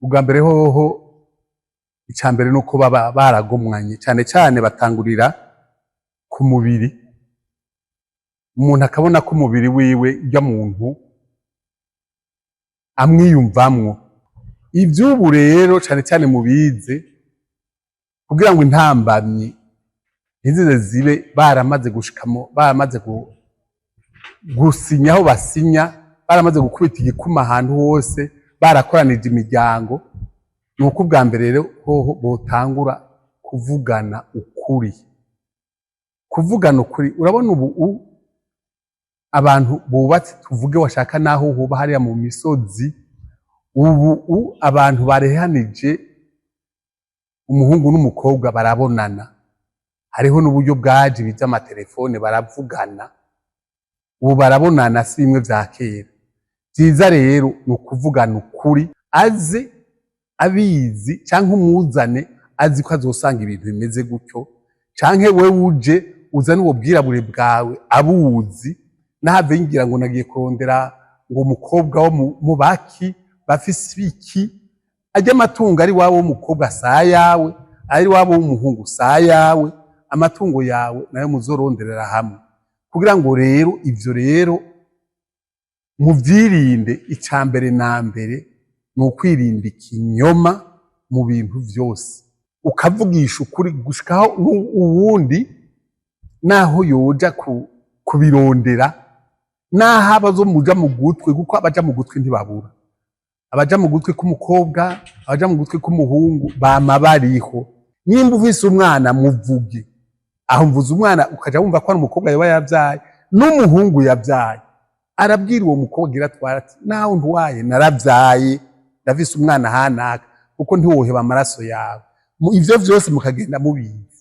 ubwa mbere hoho icambere nuko baba baragomwanye cyane cyane batangurira ku mubiri, umuntu akabona ko umubiri wiwe irya muntu amwiyumvamwo. Ivy'ubu rero cyane cyane mubize kugira ngo intambamyi ntizize zibe baramaze gushikamo, baramaze gusinya aho basinya, baramaze gukubita igikuma ahantu hose, barakoranije imiryango. Nuko ubwa mbere rero hoho botangura kuvugana ukuri, kuvugana ukuri. Urabona ubu abantu bubatse, tuvuge washaka naho hoba hariya mu misozi, ubu abantu barehanije umuhungu n'umukobwa barabonana, hariho n'uburyo bwaje biza amatelefone baravugana, ubu barabonana si bimwe vya kera. Vyiza rero ni ukuvugana ukuri, aze abizi canke umuzane azi ko azosanga ibintu bimeze gutyo, canke we uje uzane uwo bwirabure bwawe abuzi, nahave yingira ngo nagiye kurondera ngo umukobwa wo mu baki bafise ibiki, ajya amatungo ari wabo w'umukobwa sayawe, ari wabo w'umuhungu sayawe, amatungo yawe nayo muzoronderera hamwe. Kugira ngo rero ivyo rero muvyirinde, icambere na mbere ni ukwirinda ikinyoma mu bintu vyose, ukavugisha ukuri gushikaho uwundi naho yoja kubirondera, naho abazo muja mu gutwi, kuko abaja mu gutwi ntibabura. Abaja mu gutwi k'umukobwa, abaja mu gutwi k'umuhungu bama bariho. Nimba ufise umwana muvuge, aho mvuze umwana ukaja wumva ko ari umukobwa yoba yavyaye n'umuhungu yavyaye, arabwira uwo mukobwa gira twara ati naho ntwaye naravyaye, ndafise umwana hanaka, kuko ntiwoheba amaraso yawe. Ivyo vyose mukagenda mubizi.